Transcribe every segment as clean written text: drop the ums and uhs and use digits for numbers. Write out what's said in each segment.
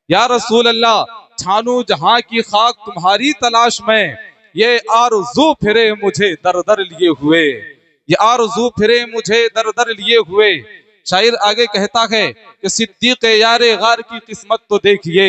या रसूल अल्लाह, छानू जहां की खाक तुम्हारी तलाश में, ये आरज़ू फिरे मुझे दर दर लिए हुए, ये आरज़ू फिरे मुझे दर दर लिए हुए। शायर आगे कहता है कि सिद्दीक़ यारे गार की किस्मत तो देखिए,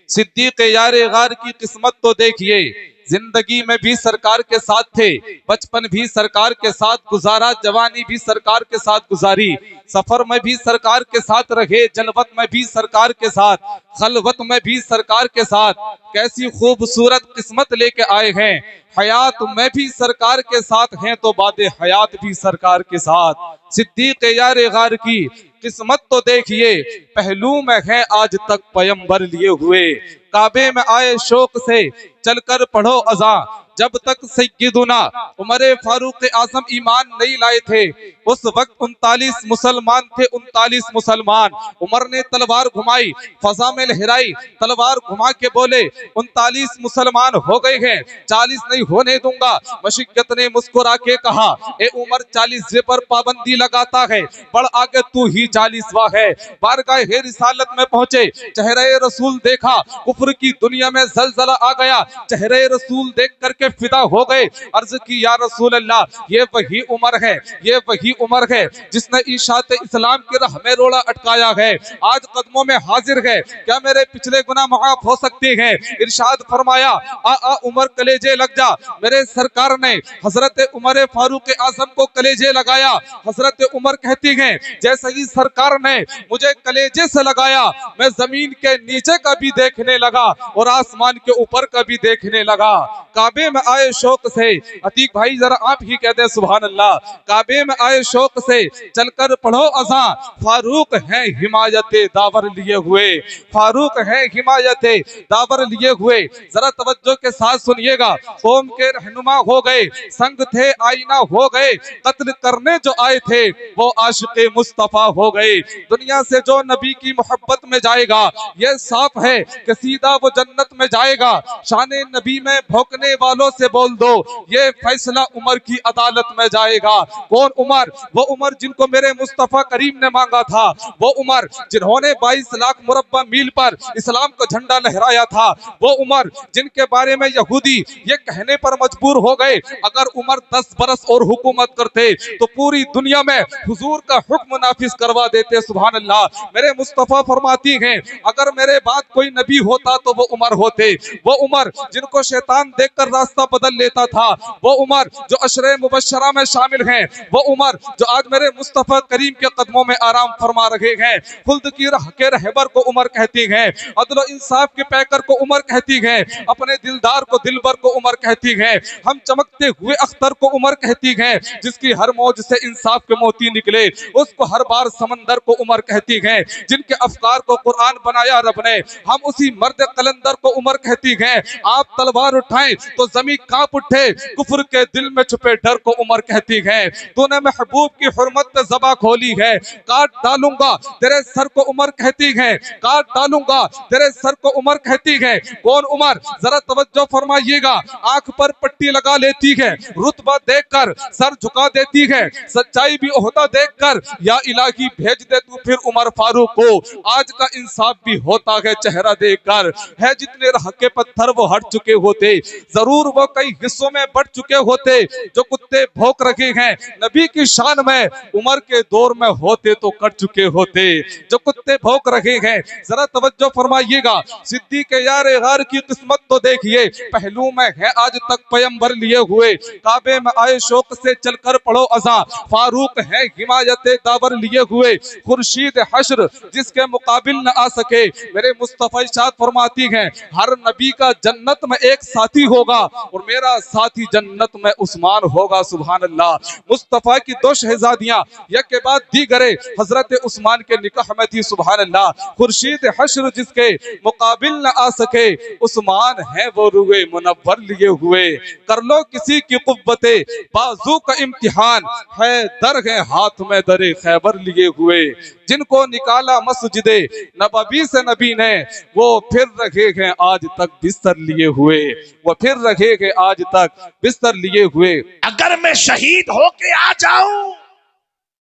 सिद्दीक़ यारे गार की किस्मत तो देखिए। जिंदगी में भी सरकार के साथ थे, बचपन भी सरकार के साथ गुजारा, जवानी भी सरकार के साथ गुजारी, सफर में भी सरकार के साथ रहे, जलवत में भी सरकार के साथ, खलवत में भी सरकार के साथ। कैसी खूबसूरत किस्मत लेके आए हैं, हयात में भी सरकार के साथ हैं तो बादे हयात भी सरकार के साथ। सिद्दीक़ यारे गार की किस्मत तो देखिए, पहलू में है आज तक पयंबर लिए हुए। काबे में आए शौक से चलकर पढ़ो अज़ा, जब तक सैयदुना उमर फारूक आजम ईमान नहीं लाए थे, उस वक्त 39 मुसलमान थे, 39 मुसलमान। उमर ने तलवार घुमाई, फजा में लहराई, तलवार घुमा के बोले 39 मुसलमान हो गए हैं, 40 नहीं होने दूंगा। मशिक्कत ने मुस्कुरा के कहा, ए उमर 40 पर पाबंदी लगाता है, बढ़ आगे तू ही 40वां है। बारगाह रिसालत में पहुंचे, चेहरे रसूल देखा, कुफ्र की दुनिया में जलजला आ गया, चेहरे रसूल देख करके फिदा हो गए। अर्ज की या रसूल अल्लाह, ये वही उमर है, ये वही उमर है जिसने इशात इस्लाम की राह में रोड़ा अटकाया है, आज कदमों में हाजिर है, क्या मेरे पिछले गुनाह माफ हो सकते हैं? इरशाद फरमाया, आ उमर कलेजे लग जा। मेरे सरकार ने हजरत उमर फारूक आजम को कलेजे लगाया। हजरत उमर कहती हैं, जैसे ही सरकार ने मुझे कलेजे से लगाया, मैं जमीन के नीचे का भी देखने लगा और आसमान के ऊपर का भी देखने लगा। काबे में आए शौक से, अतीक भाई जरा आप ही कहते सुभान अल्लाह, काबे में आए शौक से चलकर पढ़ो अज़ा, फारूक है हिमायत दावर लिए हुए, फारूक है हिमायत दावर लिए हुए। जरा तवज्जो के साथ सुनिएगा, कौम के रहनुमा हो गए, संग थे आईना हो गए, कत्ल करने जो आए थे वो आशिक़े मुस्तफा हो गए। दुनिया से जो नबी की मोहब्बत में जाएगा, ये साफ है कि सीधा वो जन्नत में जाएगा। शाने नबी में भौंकने वालों से बोल दो, ये फैसला उमर की अदालत में जाएगा। कौन उमर? वो उमर जिनको मेरे मुस्तफा करीम ने मांगा था, वो उमर जिन्होंने 22 लाख मुरब्बा मील पर इस्लाम का झंडा लहराया था, वो उमर जिनके बारे में यहूदी ये कहने पर मजबूर हो गए, अगर उमर 10 बरस और हुकूमत करते तो पूरी दुनिया में हुजूर का हुक्म नाफिज करवा देते। सुभान अल्लाह। मेरे मुस्तफा फरमाती हैं, अगर मेरे बाद कोई नबी होता तो वो उमर होते। वो उमर जिनको शैतान देखकर रास्ता बदल लेता था, वो उमर जो अशरे मुबशरा में शामिल हैं, वो उमर जो आज मेरे मुस्तफा करीम के कदमों में आराम फरमा रहे हैं। खुल्द की राह के रहबर को उमर कहती हैं, अदल इंसाफ के पैकर को उमर कहती हैं, अपने दिलदार को दिलबर को उमर कहती हैं, हम चमकते हुए अख्तर को उमर कहती हैं, जिसकी हर मौज से इंसाफ के मोती निकले उसको हर बार समंदर को उमर कहती हैं, जिनके अफकार को कुरान बनाया रब ने, हम उसी मर्द कलंदर को उमर कहती हैं। आप तलवार उठाएं तो जमीन कांप उठे, कुफ्र के दिल में छुपे डर को उमर कहती है। तूने महबूब की हुर्मत पे ज़बा खोली है, काट डालूंगा तेरे सर को उमर कहती है, काट डालूंगा तेरे सर को उमर कहती है। कौन उमर? जरा तवज्जो फरमाइएगा, आंख पर पट्टी लगा लेती है, रुतबा देखकर सर झुका देती है, सच्चाई भी ओहदा देखकर या इलाही भेज दे तू फिर उमर फारूक को। आज का इंसाफ भी होता है चेहरा देखकर, है जितने राह के पत्थर वो हट चुके होते, जरूर वो कई हिस्सों में बढ़ चुके होते, जो कुत्ते भौंक रखे हैं नबी की शान में, उमर के दौर में होते तो कट चुके होते। जो कुत्ते भौंक रहे हैं, जरा तवज्जो फरमाइएगा, सिद्दीक़ यारे गार की किस्मत तो देखिए, पहलू में है आज तक पयंबर लिए हुए। काबे में आए शौक से चलकर पढ़ो अज़ा, फारूक है हिमायत दावर लिए हुए। खुर्शीद हश्र जिसके मुकाबिल न आ सके, मेरे मुस्तफा इरशाद फरमाती हैं, हर नबी का जन्नत में एक साथी होगा और मेरा साथी जन्नत में उस्मान होगा। सुभान अल्लाह। मुस्तफा की 2 शहजादियां एक के बाद दीगरे हजरत उस्मान के निकाह में थी। सुभान अल्लाह। खुर्शीद हश्र जिसके मुकाबिल न आ सके, उस्मान है वो रुए मुनव्वर लिए हुए। कर लो किसी की कुव्वते बाजू का इम्तिहान, है दर है हाथ में दरे खैबर लिए हुए। जिनको निकाला मस्जिदे नबवी से नबी ने, वो फिर रखे हैं आज तक बिस्तर लिए हुए, वो फिर रखे हैं आज तक बिस्तर लिए हुए। अगर मैं शहीद होके आ जाऊं,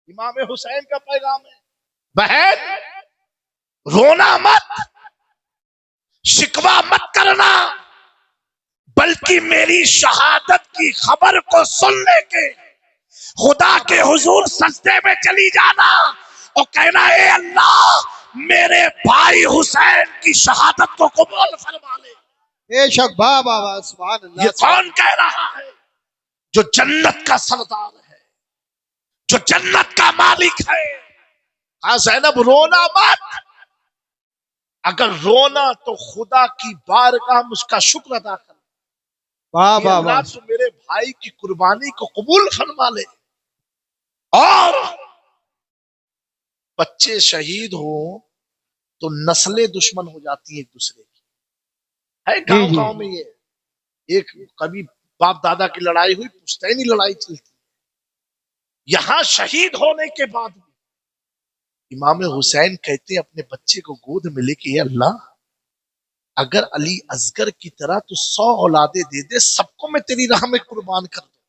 इमाम हुसैन का पैगाम है, बहन रोना मत, शिकवा मत करना, बल्कि मेरी शहादत की खबर को सुनने के खुदा के हुजूर सजदे में चली जाना और कहना, ए अल्लाह मेरे भाई हुसैन की शहादत को कबूल फरमा ले। बेशक वाह वाह वाह, सुभान ये अल्लाह। कौन कह रहा है? जो जन्नत का सरदार है, जो जन्नत का मालिक है। हाँ ज़ैनब, रोना मत। अगर रोना तो खुदा की बारगाह में उसका शुक्र अदा कर। वाह वाह अल्लाह वाह। तो मेरे भाई की कुर्बानी को कबूल फरमा ले। और बच्चे शहीद हो तो नस्लें दुश्मन हो जाती है एक दूसरे की। है गांव जी। गांव में ये एक कभी बाप दादा की लड़ाई हुई, पुश्तैनी लड़ाई चलती। यहां शहीद होने के बाद भी इमाम हुसैन कहते हैं अपने बच्चे को गोद में लेके, ये अल्लाह अगर अली असगर की तरह तो 100 औलादे दे दे, सबको मैं तेरी राह में कुर्बान कर दूं।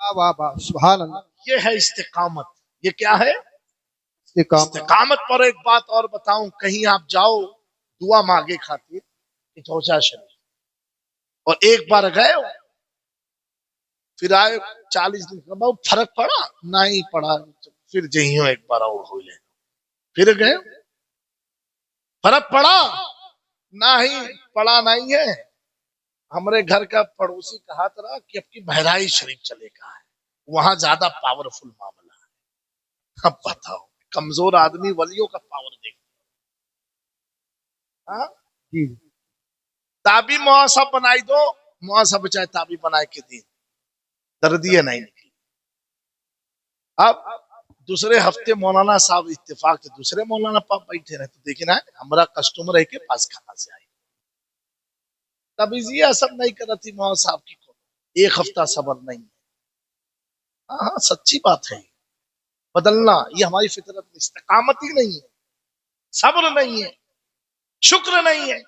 वाह वाह वाह, सुभान अल्लाह। ये है इस्तिकामत। ये क्या है? इस्तिकामत। इस्तिकामत। पर एक बात और बताऊं, कहीं आप जाओ दुआ मांगे खातिर इतौजा शरीफ, और एक बार गए हो, फिर आए 40 दिन के बाद फर्क पड़ा नहीं पड़ा, फिर जही हो एक बार और हो ले, फिर गए फर्क पड़ा नहीं पड़ा नहीं है। हमारे घर का पड़ोसी कहा था कि अब की बहराइच शरीफ चलेगा है, वहां ज्यादा पावरफुल मामला है। अब बताओ, कमजोर आदमी वलियों का पावर देख। हाँ, जी। ताबी मुआसाब बनाई दो, मुआसाब चाहे ताबी बनाए के दिन दर्दियां नहीं निकली। अब दूसरे हफ्ते मौलाना साहब इत्तेफाक से दूसरे मौलाना पाप बैठे रहे, तो देखे ना हमारा कस्टमर है के पास कहां से आई। तबीजिया सब नहीं कर रही मौलाना साहब की को, एक हफ्ता सबर नहीं है। हाँ हाँ, सच्ची बात है। बदलना ये हमारी फितरत में, इस्तिकामत ही नहीं है, सब्र नहीं है, शुक्र नहीं है।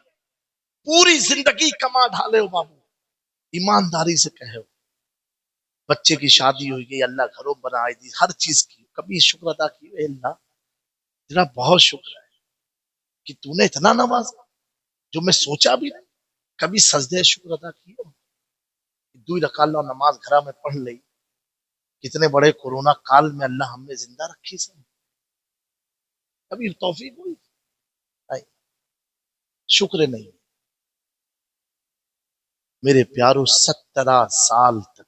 पूरी जिंदगी कमा ढाले हो बाबू, ईमानदारी से कहे हो, बच्चे की शादी हुई गई, अल्लाह घरों बनाई दी, हर चीज की, कभी शुक्र अदा की? अल्लाह तेरा बहुत शुक्र है कि तूने इतना नवाजा जो मैं सोचा भी नहीं। कभी सजदे शुक्र अदा किए? 2 रकात नमाज घरा में पढ़ ली। कितने बड़े कोरोना काल में अल्लाह हमें जिंदा रखी सब, कभी तौफीक हुई नहीं? शुक्र नहीं। मेरे प्यारों 17 साल तक,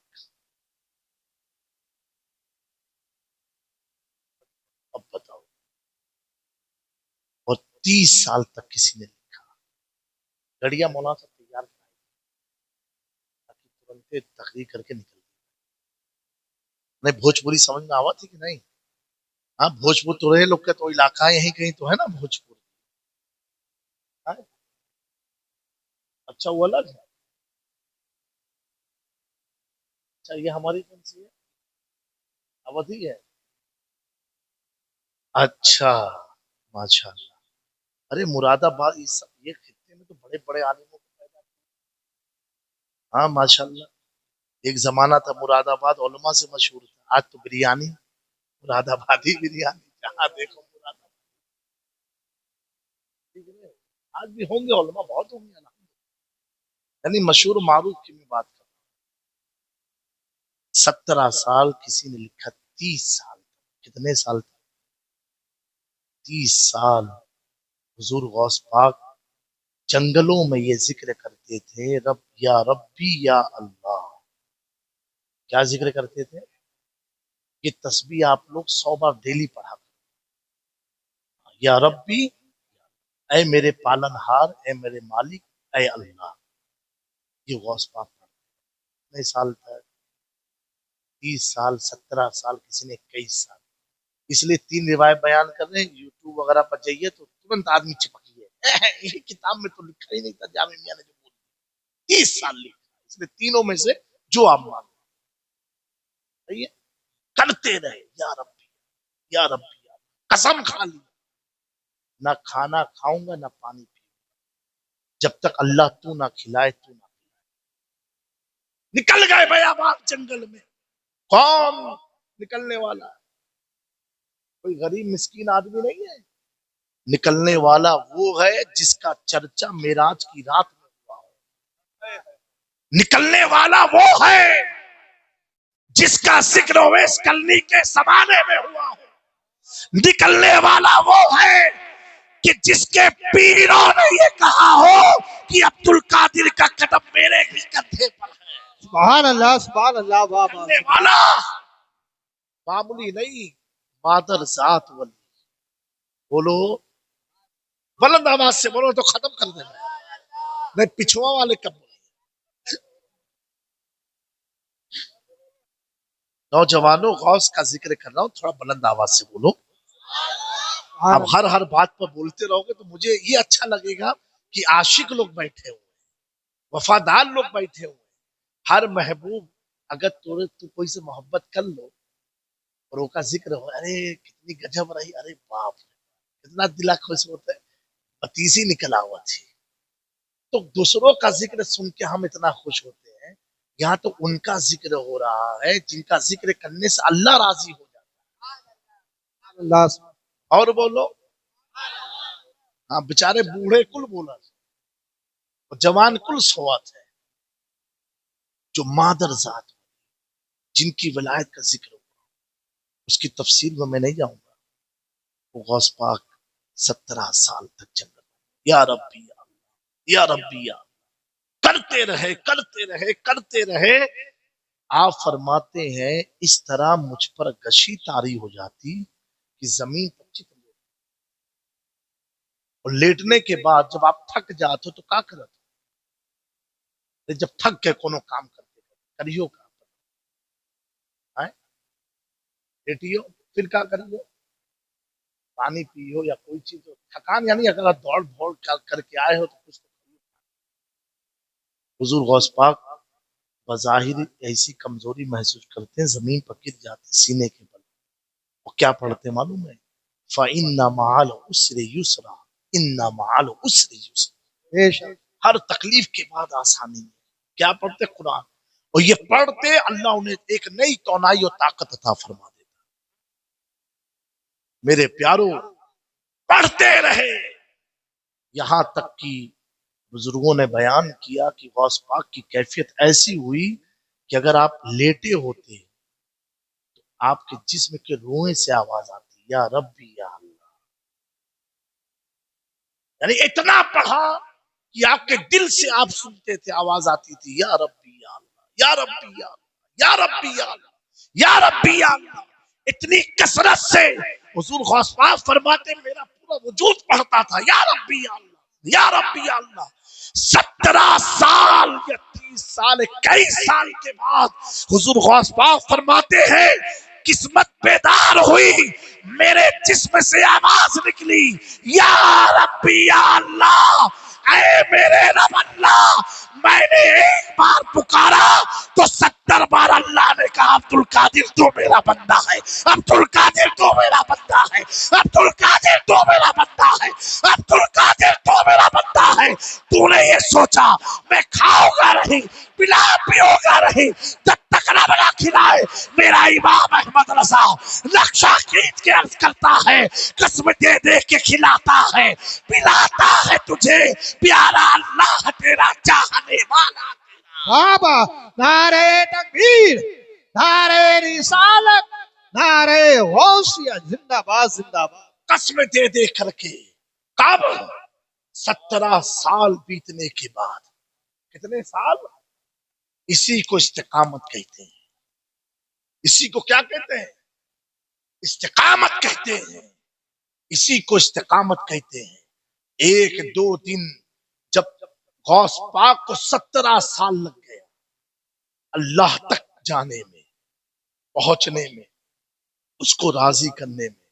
अब बताओ, और 30 साल तक किसी ने लिखा, गड़िया मौलाना सब तैयार कराई ताकि तुरंत तकरीर करके निकल। नहीं भोजपुरी समझ में आवा थी कि नहीं? हाँ, भोजपुर तो रहे लोग का तो इलाका यही कहीं तो है ना भोजपुर। हाँ? अच्छा वो अलग है। अच्छा ये हमारी कौन सी है? अवधि है। अच्छा, माशाल्लाह। अरे मुरादाबाद ये खित्ते में तो बड़े बड़े आलिमों को पैदा किया। हाँ माशाल्लाह। एक जमाना था मुरादाबाद उलमा से मशहूर था, आज तो बिरयानी, मुरादाबादी बिरयानी जहाँ देखो मुरादाबाद। ठीक है, आज भी होंगे उलमा, बहुत होंगे यानी मशहूर मारूफ की मैं बात कर। 17 साल किसी ने लिखा, 30 साल, कितने साल? 30 साल हुजूर गौस पाक जंगलों में ये जिक्र करते थे, रब या रब्बी या अल्लाह। क्या जिक्र करते थे? ये तस्बीह आप लोग 100 बार डेली पढ़ा करो। या रब्बी, ऐ मेरे पालनहार, ऐ मेरे मालिक, ऐ अल्लाह। ये गौस पाक कितने साल तक? 30 साल, 17 साल, किसी ने 21 साल। इसलिए 3 रिवायत बयान कर रहे हैं। यूट्यूब वगैरह पर जाइए तो तुरंत आदमी चिपकी है, ये किताब में तो लिखा ही नहीं था, जामे मियां ने जो बोल 30 साल लिखा। इसलिए तीनों में से जो आप मानो, सही है, करते रहे या रब्बी या रब्बी, कसम खा ली ना खाना खाऊंगा ना पानी पीऊंगा जब तक अल्लाह तू ना खिलाए, तू ना खिलाए। निकल गए बयाबान जंगल में। कौन निकलने वाला? कोई गरीब मिस्कीन आदमी नहीं है, निकलने वाला वो है जिसका चर्चा मेराज की रात में हुआ हो। निकलने वाला वो है जिसका जिक्र ओवैस करनी के जमाने में हुआ हो। निकलने वाला वो है कि जिसके पीरों ने ये कहा हो कि अब्दुल कादिर का कदम मेरे ही कंधे पर है। सुभान अल्लाह, सुभान अल्लाह। वाह वाह। निकलने वाला मामूली नहीं, मादर जात वली। बोलो, बुलंद आवाज से बोलो तो खत्म कर देना, नहीं पिछुआ वाले कब बोले। नौजवानों, गौस का जिक्र कर रहा हूं, थोड़ा बुलंद आवाज से बोलो। अब हर बात पर बोलते रहोगे तो मुझे ये अच्छा लगेगा कि आशिक लोग बैठे हुए, वफादार लोग बैठे हुए। हर महबूब अगर तू कोई से मोहब्बत कर लो और उसका जिक्र हो, अरे कितनी गजब रही, अरे बाप रे, कितना दिला खुश होता है, पतीसी निकला हुआ थी। तो दूसरों का जिक्र सुन के हम इतना खुश होते हैं, यहाँ तो उनका जिक्र हो रहा है जिनका जिक्र करने से अल्लाह राजी हो जाता है। अल्लाह। और बोलो, हाँ बेचारे बूढ़े कुल बोला और जवान कुल सोवत है। जो मादर जात, जिनकी विलायत का जिक्र हुआ, उसकी तफसील में मैं नहीं जाऊंगा। वो गौस पाक 17 साल तक जंगल, या रब्बी या रब्बी या, करते रहे करते रहे करते रहे। आप फरमाते हैं इस तरह मुझ पर गशी तारी हो जाती कि जमीन पर चित लेट, और लेटने के बाद जब आप थक जाते हो तो क्या करते, जब थक के कोनो काम करते करियो का, लेटियो, फिर क्या करियो, पानी पियो या कोई चीज। थकान यानी अगर आप दौड़ दौड़ करके आए हो तो कुछ तो करियो। हुजूर गौस पाक बज़ाहिर ऐसी कमजोरी महसूस करते हैं, जमीन पर गिर जाते सीने के बल। और क्या पढ़ते मालूम है, फ़इन्ना मअल उसरि युसरा, इन्ना मअल उसरि युसरा। बेशक। हर तकलीफ के बाद आसानी है। क्या पढ़ते, कुरान। और ये पढ़ते अल्लाह उन्हें एक नई तौनाई और ताकत अता फरमा देता। मेरे प्यारो, पढ़ते रहे, यहां तक कि बुजुर्गों ने बयान किया कि गौस पाक की कैफियत ऐसी हुई कि अगर आप लेटे होते तो आपके जिस्म के रोए से आवाज आती, या रब्बी या अल्लाह। यानी इतना पढ़ा कि आपके दिल से आप सुनते थे, आवाज आती थी, या रब्बी या अल्लाह, या रब्बी या अल्लाह, या रब्बी या अल्लाह, या रब्बी या अल्लाह। इतनी कसरत से हुजूर गौस पाक फरमाते मेरा पूरा वजूद पढ़ता था, या रब्बी या अल्लाह, या रब्बी या अल्लाह। 17 साल या 30 साल, कई साल के बाद हुजूर गौस पाक फरमाते हैं किस्मत बेदार हुई, मेरे जिस्म से आवाज निकली, या रब्बी या अल्लाह, ऐ मेरे रब अल्लाह। मैंने एक बार पुकारा तो 70 बार अल्लाह ने कहा अब्दुल कादिर तू मेरा बंदा है, अब्दुल कादिर तू मेरा बंदा है, अब्दुल कादिर तू मेरा बंदा है, अब्दुल कादिर तू मेरा बंदा है। तूने ये सोचा मैं खाऊंगा नहीं, पिला पियोगा नहीं, जब तक ना बना खिलाए। मेरा इमाम अहमद रजा नक्शा खींच के अर्ज करता है, कसम दे दे के खिलाता है, पिलाता है तुझे प्यारा अल्लाह तेरा चाहने वाला। बाबा, नारे तकबीर, नारे रिसालत, नारे गौसिया, जिंदाबाद जिंदाबाद। कसम दे दे करके, कब? 17 साल बीतने के बाद। कितने साल? इसी को इस्तिकामत कहते हैं। इसी को क्या कहते हैं? इस्तिकामत कहते हैं। इसी को इस्तिकामत कहते हैं। 1-2 दिन जब गौस पाक को 17 साल लग गया अल्लाह तक जाने में, पहुंचने में, उसको राजी करने में,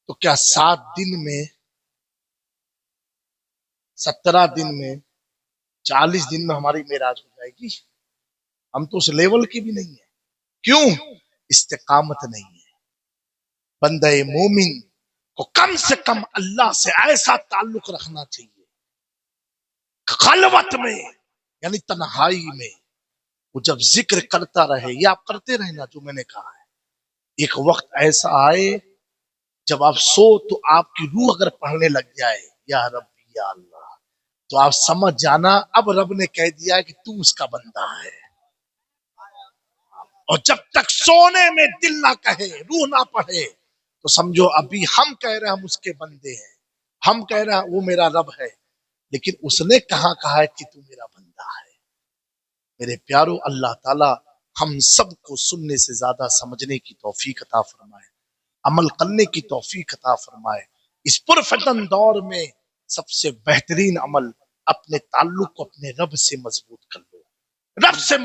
तो क्या 7 दिन में, 17 दिन में, 40 दिन में हमारी मेराज हो जाएगी? हम तो उस लेवल की भी नहीं है। क्यों? इस्तिकामत नहीं है। बंदे मोमिन को कम से कम अल्लाह से ऐसा ताल्लुक रखना चाहिए, खलवत में यानी तन्हाई में, वो जब जिक्र करता रहे, या आप करते रहे ना, जो मैंने कहा है। एक वक्त ऐसा आए जब आप सो तो आपकी रूह अगर पढ़ने लग जाए या रब्बी या अल्लाह, तो आप समझ जाना अब रब ने कह दिया कि तू उसका बंदा है। और जब तक सोने में दिल ना कहे, रूह ना पढ़े, तो समझो अभी हम कह रहे हैं हम उसके बंदे हैं, हम कह रहे हैं वो मेरा रब है, लेकिन उसने कहा है कि तू मेरा बंदा है। मेरे प्यारो, अल्लाह ताला हम सबको सुनने से ज्यादा समझने की तौफीक अता फरमाए, अमल करने की तौफीक अता फरमाए। इस पुरफतन दौर में सबसे बेहतरीन अमल अपने ताल्लुक को अपने रब से मजबूत कर लो, रब से